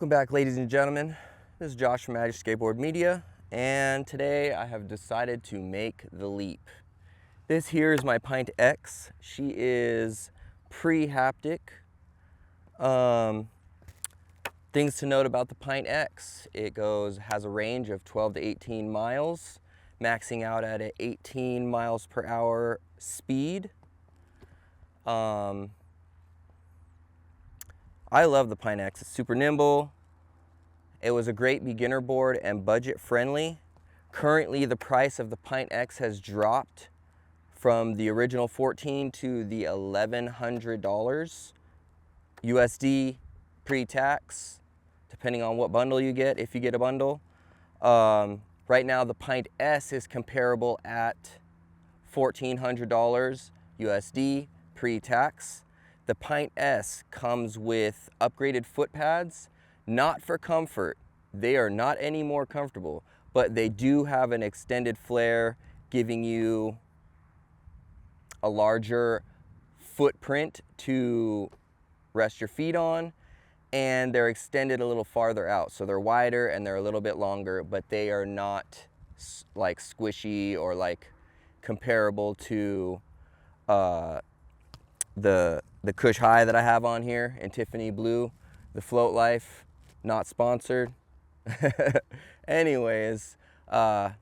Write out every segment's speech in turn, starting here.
Welcome back, ladies and gentlemen. This is Josh from Magic Skateboard Media, and today I have decided to make the leap. This here is my Pint X. She is pre-haptic. Things to note about the Pint X: it has a range of 12 to 18 miles, maxing out at an 18 miles per hour speed. I love the Pint X. It's super nimble. It was a great beginner board and budget friendly. Currently, the price of the Pint X has dropped from the original $1,400 to the $1,100 USD pre-tax, depending on what bundle you get, if you get a bundle. Right now, the Pint S is comparable at $1,400 USD pre-tax. The Pint S comes with upgraded foot pads, not for comfort. They are not any more comfortable, but they do have an extended flare, giving you a larger footprint to rest your feet on, and they're extended a little farther out. So they're wider and they're a little bit longer, but they are not like squishy or like comparable to the Cush High that I have on here in Tiffany Blue, the Float Life, not sponsored. Anyways, the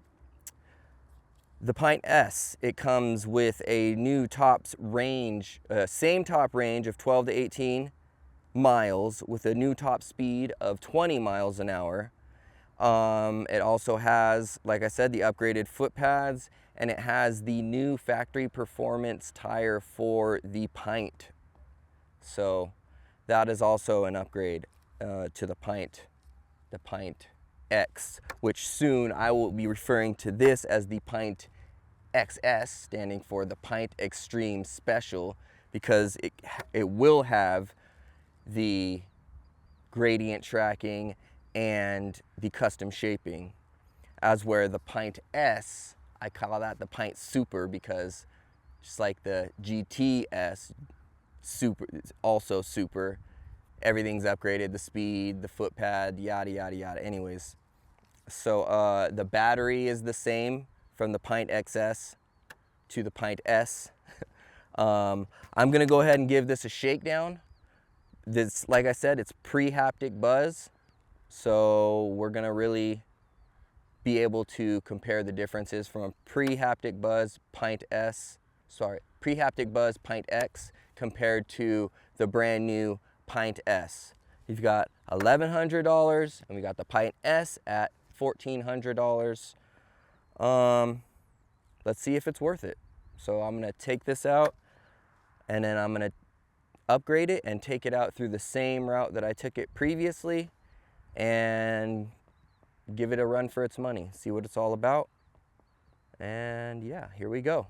Pint S, it comes with a new tops range, same top range of 12 to 18 miles with a new top speed of 20 miles an hour. It also has, like I said, the upgraded foot pads, and it has the new factory performance tire for the Pint. So that is also an upgrade to the Pint X, which soon I will be referring to this as the Pint XS, standing for the Pint Extreme Special, because it will have the gradient tracking and the custom shaping, as where the Pint S, I call that the Pint Super, because just like the GTS Super, it's also super. Everything's upgraded, the speed, the foot pad, yada, yada, yada. Anyways, so the battery is the same from the Pint XS to the Pint S. I'm gonna go ahead and give this a shakedown. This, like I said, it's pre-haptic buzz. So we're gonna really be able to compare the differences from a pre-haptic buzz Pint X compared to the brand new Pint S. You've got $1,100 and we got the Pint S at $1,400. Let's see if it's worth it. So I'm gonna take this out and then I'm gonna upgrade it and take it out through the same route that I took it previously and give it a run for its money, see what it's all about. And yeah, here we go.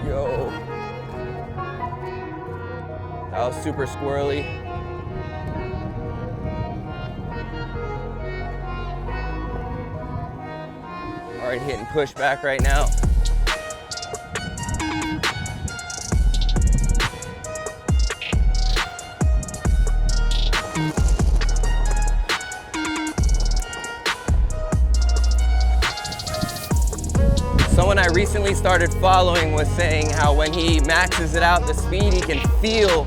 Yo, that was super squirrely. Already hitting pushback right now. Someone I recently started following was saying how when he maxes it out the speed, he can feel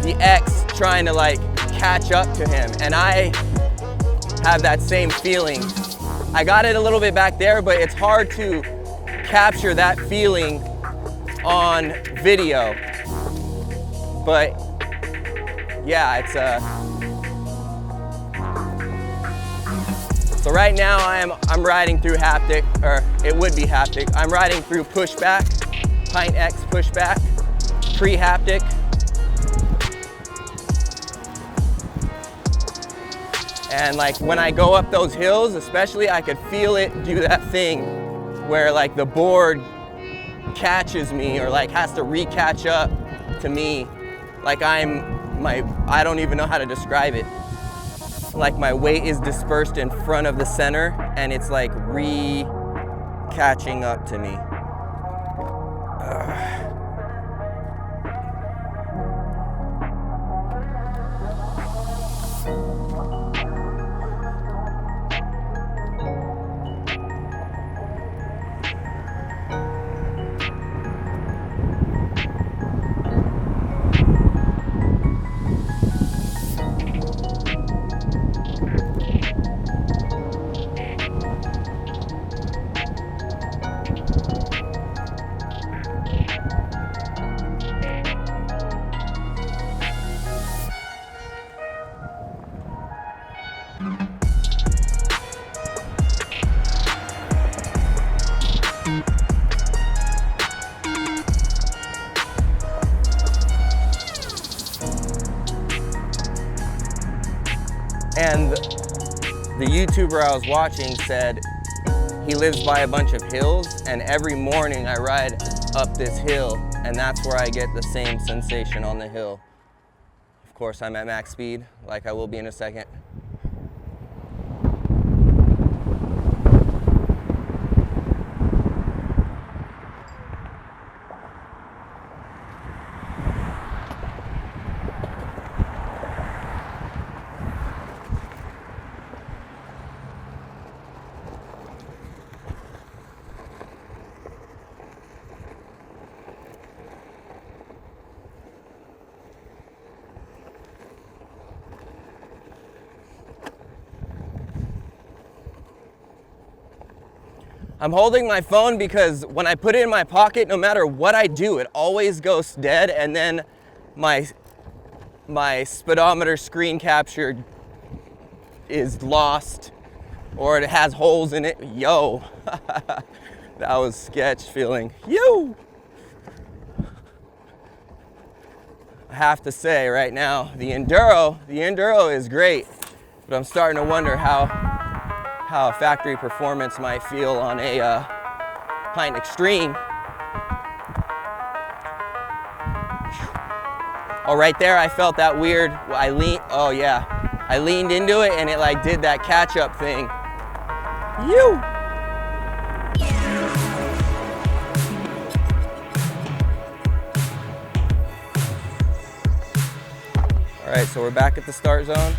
the X trying to like catch up to him. And I have that same feeling. I got it a little bit back there, but it's hard to capture that feeling on video. But yeah, it's so right now I'm riding through haptic, or it would be haptic. I'm riding through pushback, Pint X pushback, pre-haptic. And like when I go up those hills, especially, I could feel it do that thing where like the board catches me or like has to re-catch up to me. Like I'm I don't even know how to describe it. Like my weight is dispersed in front of the center and it's like catching up to me. And the YouTuber I was watching said he lives by a bunch of hills, and every morning I ride up this hill, and that's where I get the same sensation on the hill. Of course, I'm at max speed, like I will be in a second. I'm holding my phone because when I put it in my pocket, no matter what I do, it always goes dead, and then my speedometer screen capture is lost or it has holes in it. Yo, that was sketch feeling. Yo! I have to say right now, the Enduro is great, but I'm starting to wonder how factory performance might feel on a Pint Extreme. Oh, right there, I felt that weird, I leaned into it and it like did that catch-up thing. You. All right, so we're back at the start zone.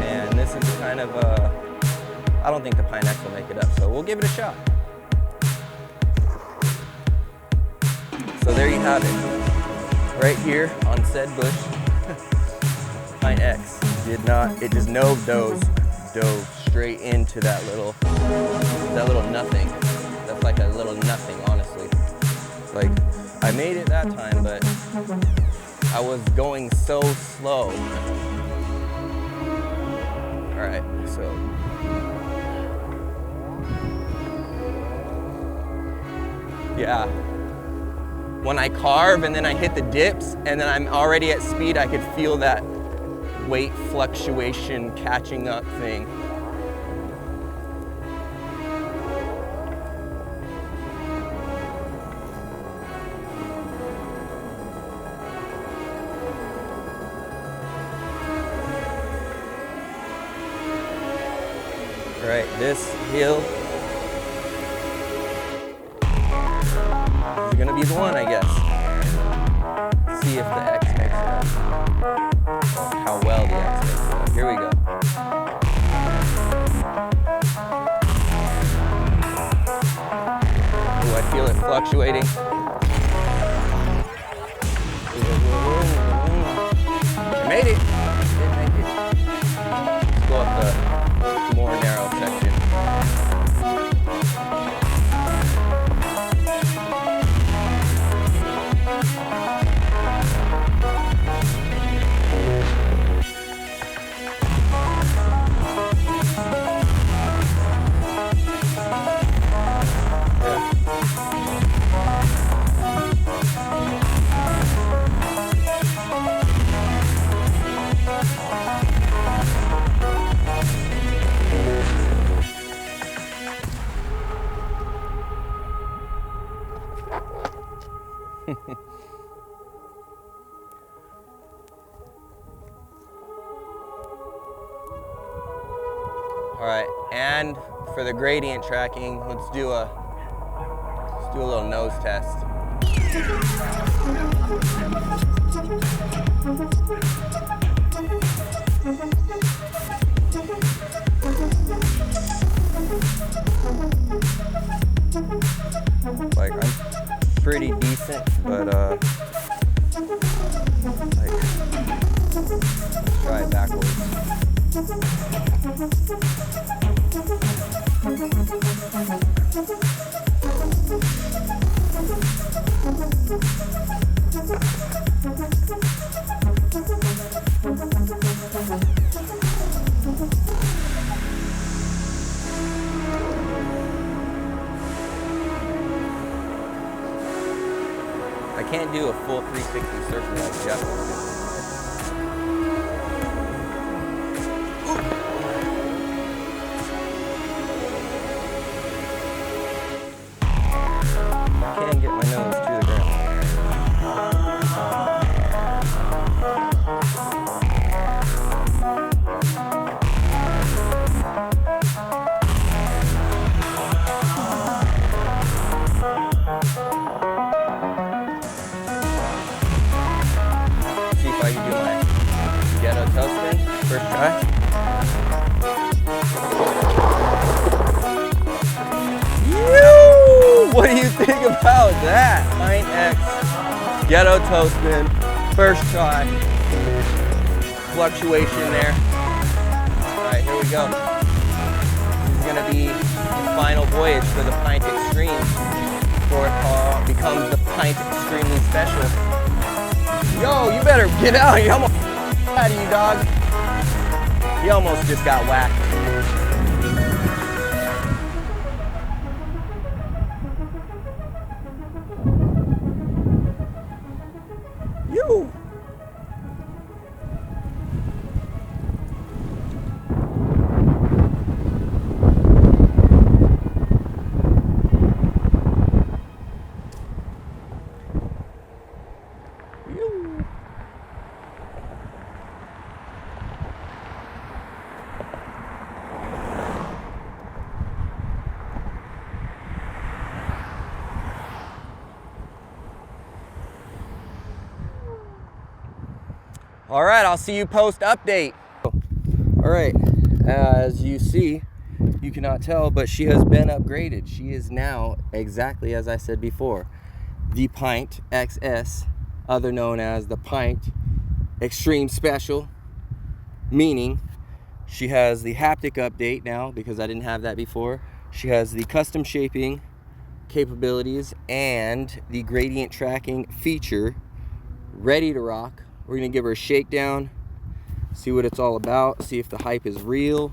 And this is kind of I don't think the Pint X will make it up, so we'll give it a shot. So there you have it. Right here on said bush, Pint X it just dove straight into that little nothing. That's like a little nothing, honestly. Like, I made it that time, but I was going so slow. All right, so. Yeah. When I carve and then I hit the dips and then I'm already at speed, I could feel that weight fluctuation catching up thing. All right, this hill is gonna be the one, I guess. See if the X makes it up. How well the X makes it up. Here we go. Ooh, I feel it fluctuating. I made it. Did make it. Let's go up the more narrow section. All right, and for the gradient tracking, let's do a little nose test. Like, I'm pretty decent, but like, let's try it backwards. I can't do a full 360 circle like Jeff will do. Can't get my nose to the ground. See if I can do my ghetto toe spin. First try. What do you think about that? Pint X, ghetto toe spin, first try. Fluctuation there. All right, here we go. This is gonna be the final voyage for the Pint Extreme before it becomes the Pint Extremely Special. Yo, you better get out. You almost out of you, dog. You almost just got whacked. You. All right, I'll see you post update. All right, as you see, you cannot tell, but she has been upgraded. She is now, exactly as I said before, the Pint XS, other known as the Pint Extreme Special, meaning she has the haptic update now, because I didn't have that before. She has the custom shaping capabilities and the gradient tracking feature ready to rock. We're gonna give her a shakedown, see what it's all about, see if the hype is real,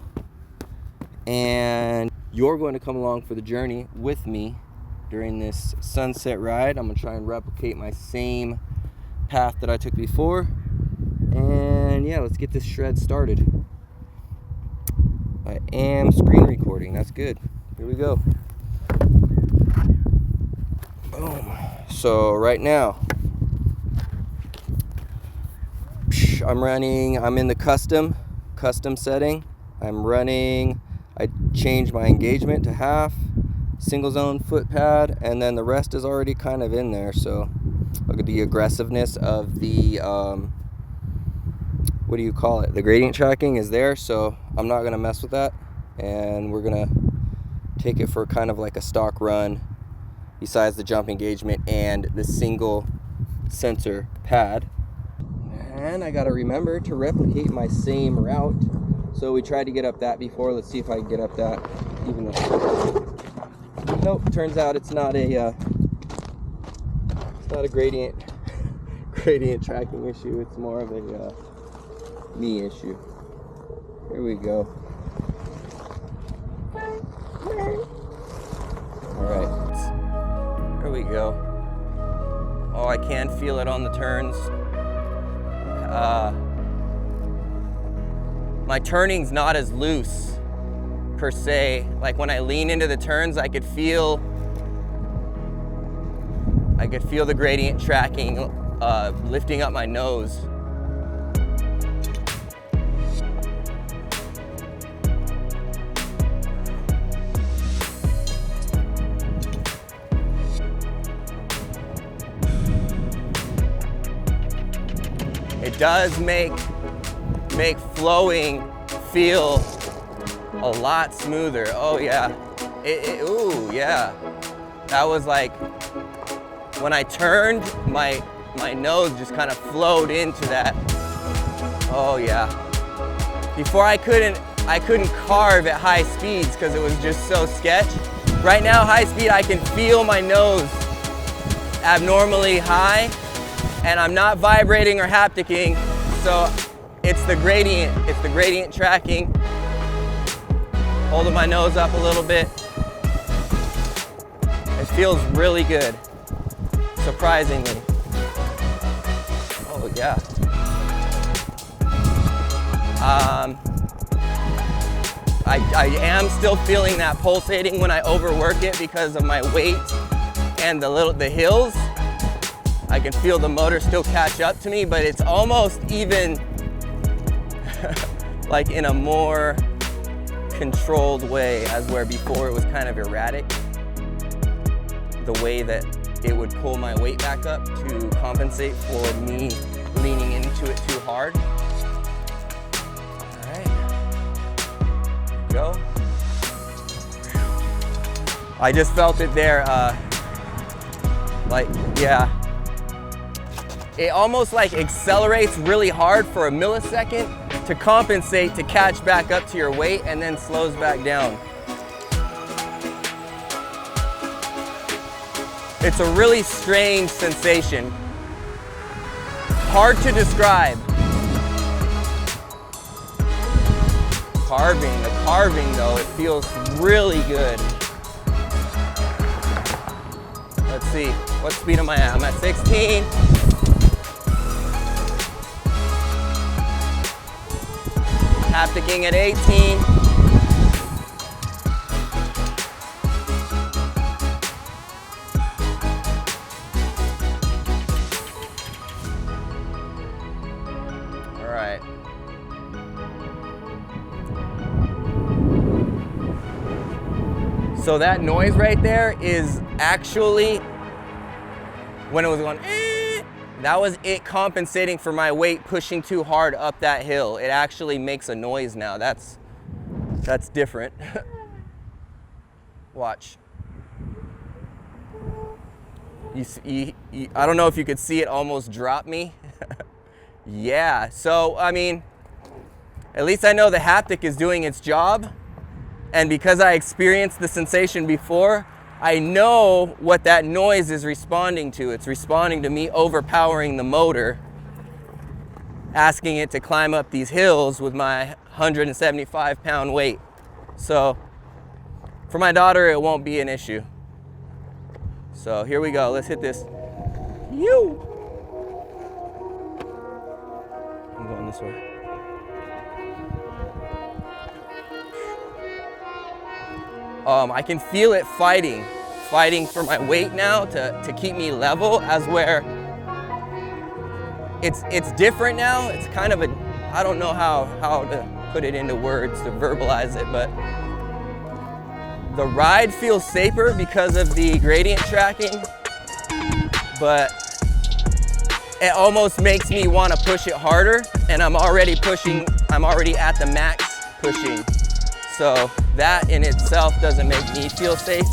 and you're going to come along for the journey with me during this sunset ride. I'm gonna try and replicate my same path that I took before, and yeah, let's get this shred started. I am screen recording, that's good. Here we go. Boom. So right now, I'm in the custom setting. I changed my engagement to half, single zone foot pad, and then the rest is already kind of in there. So look at the aggressiveness of the, what do you call it? The gradient tracking is there, so I'm not gonna mess with that. And we're gonna take it for kind of like a stock run besides the jump engagement and the single sensor pad. And I gotta remember to replicate my same route. So we tried to get up that before. Let's see if I can get up that. Even though, nope. Turns out it's not a gradient tracking issue. It's more of a me issue. Here we go. All right. There we go. Oh, I can feel it on the turns. My turning's not as loose per se. Like when I lean into the turns, I could feel the gradient tracking lifting up my nose. does make flowing feel a lot smoother. Oh yeah, ooh yeah. That was like, when I turned, my nose just kind of flowed into that. Oh yeah. Before I couldn't carve at high speeds because it was just so sketch. Right now, high speed, I can feel my nose abnormally high, and I'm not vibrating or hapticking, so it's the gradient tracking. Holding my nose up a little bit. It feels really good, surprisingly. Oh yeah. I am still feeling that pulsating when I overwork it because of my weight and the hills. I can feel the motor still catch up to me, but it's almost even like in a more controlled way, as where before it was kind of erratic. The way that it would pull my weight back up to compensate for me leaning into it too hard. All right, go. I just felt it there, like, yeah. It almost like accelerates really hard for a millisecond to compensate to catch back up to your weight, and then slows back down. It's a really strange sensation. Hard to describe. The carving though, it feels really good. Let's see, what speed am I at? I'm at 16. Hapticking at 18. All right. So that noise right there is actually, when it was going, that was it compensating for my weight pushing too hard up that hill. It actually makes a noise now. That's different. Watch. I don't know if you could see it almost drop me. Yeah, so I mean, at least I know the haptic is doing its job. And because I experienced the sensation before, I know what that noise is responding to. It's responding to me overpowering the motor, asking it to climb up these hills with my 175-pound weight. So for my daughter, it won't be an issue. So here we go. Let's hit this. I'm going this way. I can feel it fighting for my weight now to keep me level, as where it's different now. It's kind of I don't know how to put it into words to verbalize it, but the ride feels safer because of the gradient tracking, but it almost makes me want to push it harder, and I'm already at the max pushing. So that in itself doesn't make me feel safe,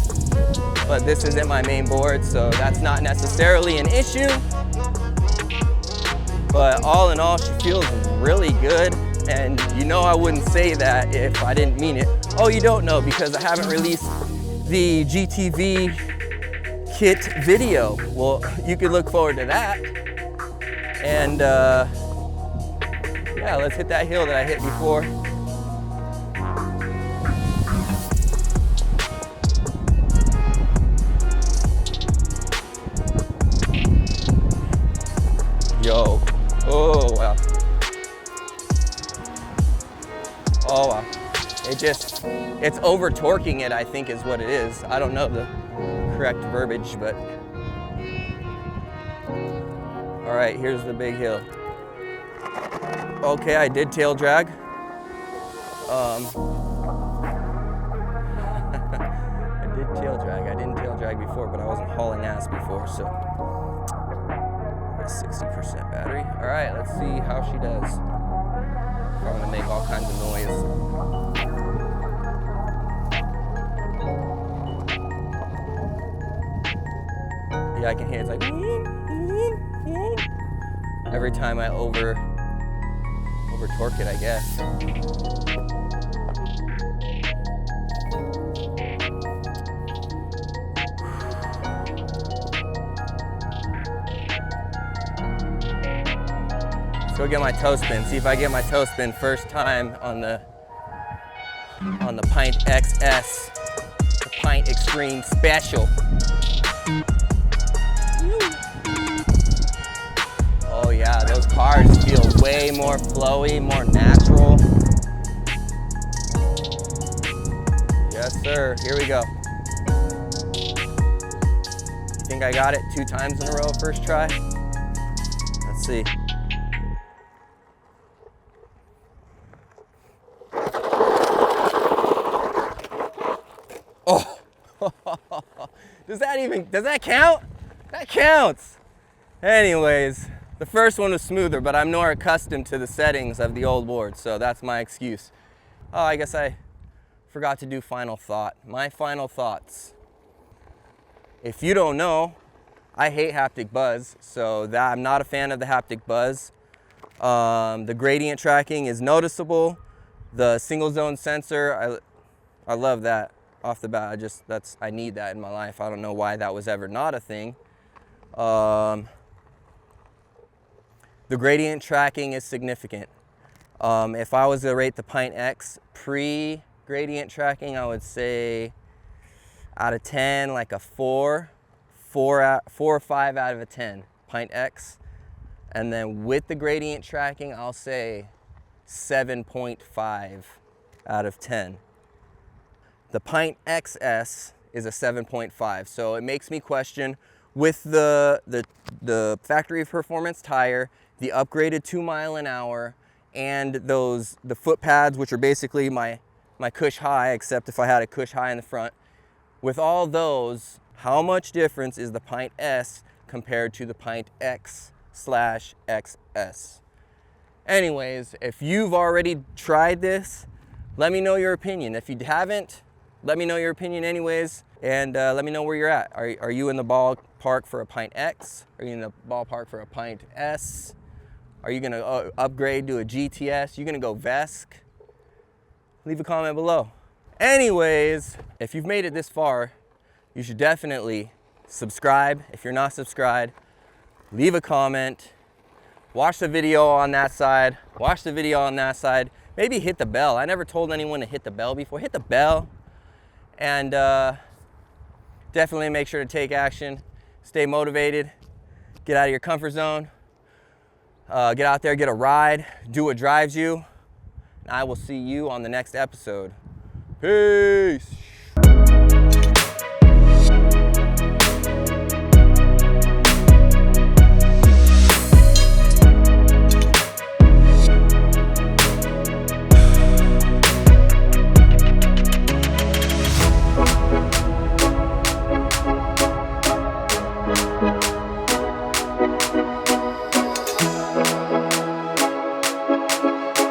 but this isn't my main board, so that's not necessarily an issue. But all in all, she feels really good, and you know I wouldn't say that if I didn't mean it. Oh, you don't know, because I haven't released the GTV kit video. Well, you could look forward to that. And yeah, let's hit that hill that I hit before. Yo, oh wow. Oh wow. It's over torquing it, I think is what it is. I don't know the correct verbiage, but. All right, here's the big hill. Okay, I did tail drag. I did tail drag. I didn't tail drag before, but I wasn't hauling ass before, so. 60% battery. All right, let's see how she does. I'm gonna make all kinds of noise. Yeah, I can hear it's like every time I over torque it, I guess. Let's go get my toe spin. See if I get my toe spin first time on the Pint XS, the Pint Extreme Special. Oh yeah, those cars feel way more flowy, more natural. Yes sir, here we go. I think I got it 2 times in a row first try. Let's see. Oh, does that count? That counts. Anyways, the first one was smoother, but I'm more accustomed to the settings of the old board, so that's my excuse. Oh, I guess I forgot to do final thought. My final thoughts. If you don't know, I hate haptic buzz, so I'm not a fan of the haptic buzz. The gradient tracking is noticeable. The single zone sensor, I love that off the bat. I need that in my life. I don't know why that was ever not a thing. The gradient tracking is significant. If I was to rate the Pint X pre-gradient tracking, I would say out of 10, like a 4 or 5 out of a 10, Pint X. And then with the gradient tracking, I'll say 7.5 out of 10. The Pint XS is a 7.5, so it makes me question, with the factory performance tire, the upgraded 2 mile an hour, and the foot pads, which are basically my cush high, except if I had a cush high in the front. With all those, how much difference is the Pint S compared to the Pint X/XS? Anyways, if you've already tried this, let me know your opinion. If you haven't, let me know your opinion anyways, and let me know where you're at. Are you in the ballpark for a Pint X? Are you in the ballpark for a Pint S? Are you gonna upgrade to a GTS? You gonna go Vesk? Leave a comment below. Anyways, if you've made it this far, you should definitely subscribe. If you're not subscribed, leave a comment. Watch the video on that side. Watch the video on that side. Maybe hit the bell. I never told anyone to hit the bell before. Hit the bell. And definitely make sure to take action. Stay motivated. Get out of your comfort zone. Get out there, get a ride. Do what drives you. And I will see you on the next episode. Peace.